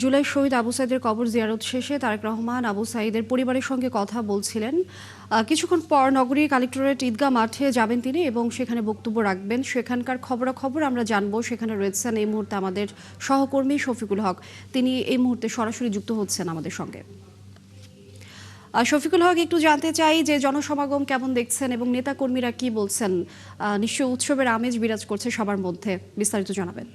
জুলাই শহীদ আবু সাইদের কবর জিয়ারত শেষে তারেক রহমান আবু সাইদের পরিবারের সঙ্গে কথা বলছিলেন। কিছুক্ষণ পর নগরীর কালেক্টরেট ঈদগাহ মাঠে যাবেন তিনি এবং সেখানে বক্তব্য রাখবেন। সেখানকার খবরাখবর আমরা জানবো। সেখানে রয়েছেন এই মুহূর্তে আমাদের সহকর্মী শফিকুল হক। তিনি এই মুহূর্তে সরাসরি যুক্ত হচ্ছেন আমাদের সঙ্গে। শফিকুল হক, একটু জানতে চাই যে জনসমাগম কেমন দেখছেন এবং নেতাকর্মীরা কি বলছেন। নিশ্চয়ই উৎসবের আমেজ বিরাজ করছে সবার মধ্যে, বিস্তারিত জানাবেন।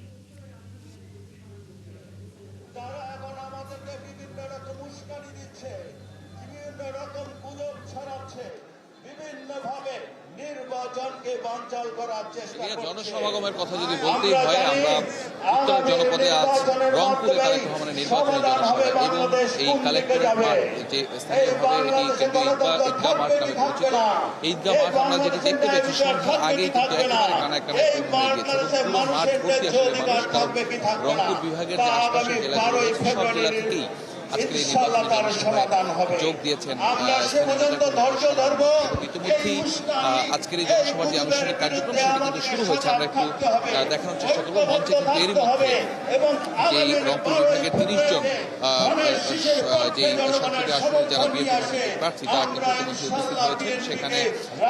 জনসমাগমের কথা যদি বলতেই হয়, আমরা উত্তর জনপদে আজ রংপুরে তারেক রহমানের নির্বাচনী জনসভা এবং এই কালেক্টরেট মাঠ যে স্থানীয় হবে এটি কেন্দ্রীয় ঈদগাহ মাঠ নামে পরিচিত। ঈদগাহ মাঠ আমরা যেটি দেখতে পেয়েছি সন্ধ্যার আগেই কিন্তু একেবারে কানায় কানায় পূর্ণ হয়ে গেছে এবং পুরো মাঠ ভর্তি আসলে মানুষ, কারণ রংপুর বিভাগের যে আশপাশের জেলাগুলো রয়েছে সব জেলা থেকেই আজকের এই নির্বাচনী জনসভায় যোগ দিয়েছেন। ইতিমধ্যেই আজকের এই জনসভার যে আনুষ্ঠানিক কার্যক্রম সেটি কিন্তু শুরু হয়েছে। আমরা একটু দেখানোর চেষ্টা করবো। মঞ্চে কিন্তু এরই মধ্যে যে রংপুর বিভাগের 30 জন যে সংসদীয় আসনে যারা বিএনপি প্রার্থী তারা কিন্তু ইতিমধ্যে উপস্থিত হয়েছেন। সেখানে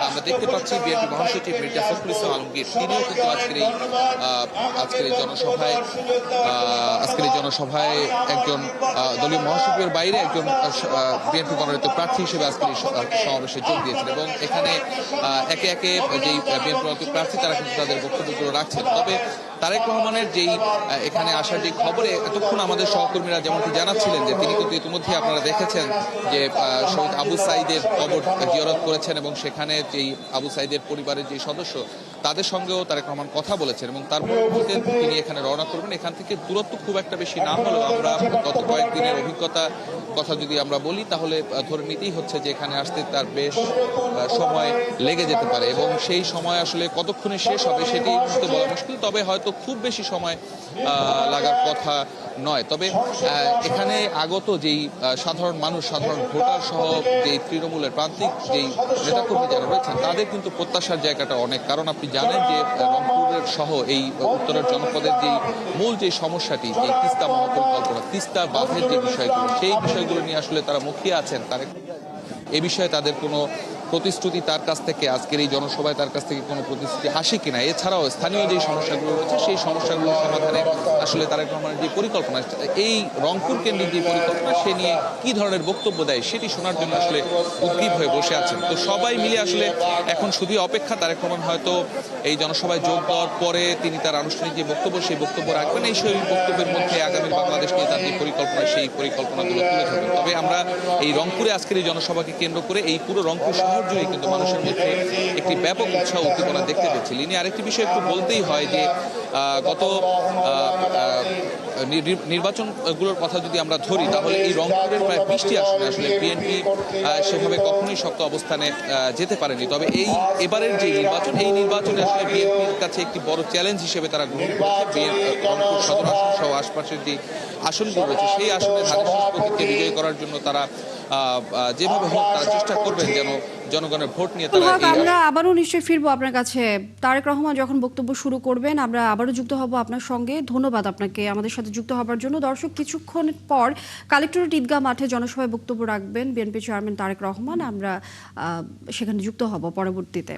আমরা দেখতে পাচ্ছি বিএনপি মহাসচিব মির্জা ফখরুল ইসলাম আলমগীর, তিনিও কিন্তু আজকের এই জনসভায় একজন দলীয় মহাসচিবের বাইরে একজন বিএনপি মনোনীত প্রার্থী হিসেবে আজকের এই সমাবেশে যোগ দিয়েছেন এবং এখানে একে একে যেই বিএনপি মনোনীত প্রার্থী তারা কিন্তু তাদের বক্তব্যগুলো রাখছেন। তবে তারেক রহমানের যেই এখানে আসার যে খবরে এতক্ষণ আমাদের সহকর্মীরা যেমনটি জানাচ্ছিলেন যে তিনি কিন্তু ইতিমধ্যে আপনারা দেখেছেন যে শহীদ আবু সাইদের কবর জিয়ারত করেছেন এবং সেখানে যেই আবু সাইদের পরিবারের যে সদস্য তাদের সঙ্গেও তারেক রহমান কথা বলেছেন এবং তার পরবর্তীতে তিনি এখানে রওনা করবেন। এখান থেকে দূরত্ব খুব একটা বেশি না হলেও আমরা গত কয়েকদিনের অভিজ্ঞতা কথা যদি আমরা বলি তাহলে ধরে নিতেই হচ্ছে যে এখানে আসতে তার বেশ সময় লেগে যেতে পারে এবং সেই সময় আসলে কতক্ষণে শেষ হবে সেটি এই মুহূর্তে বলা মুশকিল। তবে হয়তো খুব বেশি সময় লাগার কথা নয়। তবে এখানে আগত যেই সাধারণ মানুষ, সাধারণ ভোটার সহ যেই তৃণমূলের প্রান্তিক যেই নেতাকর্মী যারা রয়েছেন তাদের কিন্তু প্রত্যাশার জায়গাটা অনেক। কারণ আপনি জানেন যে রংপুরের সহ এই উত্তরের জনপদের যেই মূল যে সমস্যাটি, এই তিস্তা মহাপরিকল্পনা, তিস্তা বাঁধের যে বিষয়গুলো, সেই বিষয়গুলো নিয়ে আসলে তারা মুখিয়ে আছেন। তারা এ বিষয়ে তাদের কোনো প্রতিশ্রুতি তার কাছ থেকে আজকের এই জনসভায় তার কাছ থেকে কোনো প্রতিশ্রুতি আসে কিনা, এছাড়াও স্থানীয় যে সমস্যাগুলো রয়েছে সেই সমস্যাগুলো সমাধানে আসলে তারেক রহমানের যে পরিকল্পনা, এই রংপুর কেন্দ্রিক যে পরিকল্পনা সে নিয়ে কি ধরনের বক্তব্য দেয় সেটি শোনার জন্য আসলে উদ্গ্রীব হয়ে বসে আছেন। তো সবাই মিলে আসলে এখন শুধুই অপেক্ষা। তারেক রহমান হয়তো এই জনসভায় যোগ দেওয়ার পরে তিনি তার আনুষ্ঠানিক যে বক্তব্য সেই বক্তব্য রাখবেন। সেই বক্তব্যের মধ্যে আগামী বাংলাদেশ নিয়ে তার যে পরিকল্পনা সেই পরিকল্পনাগুলো তুলে ধরবেন। তবে আমরা এই রংপুরে আজকের এই জনসভাকে কেন্দ্র করে এই পুরো রংপুর শহর জুড়ে কিন্তু মানুষের মধ্যে একটি ব্যাপক উৎসাহ উদ্দীপনা দেখতে পেয়েছি। লিনি আরেকটি বিষয় একটু বলতেই হয় যে গত নির্বাচনগুলোর কথা যদি আমরা ধরি তাহলে এই রংপুরের প্রায় 20টি আসনে আসলে বিএনপি সেভাবে কখনোই শক্ত অবস্থানে যেতে পারেনি। তবে এবারের যে নির্বাচন, এই নির্বাচনে আসলে বিএনপির কাছে একটি বড় চ্যালেঞ্জ হিসেবে তারা গ্রহণ করেছে। রংপুর সদর আসন সহ আশপাশের যে আসনগুলো রয়েছে সেই আসনে ধানের শীষ প্রতীককে বিজয়ী করার জন্য তারা যেভাবে হোক তারা চেষ্টা করবেন যেন জনগণের ভোট নিয়ে আমরা আবারও নিশ্চয়ই ফিরবো আপনার কাছে। তারেক রহমান যখন বক্তব্য শুরু করবেন আমরা আবারও যুক্ত হব আপনার সঙ্গে। ধন্যবাদ আপনাকে আমাদের সাথে যুক্ত হবার জন্য। দর্শক, কিছুক্ষণ পর কালেক্টরেট ঈদগাহ মাঠে জনসভায় বক্তব্য রাখবেন বিএনপি চেয়ারম্যান তারেক রহমান। আমরা সেখানে যুক্ত হব পরবর্তীতে।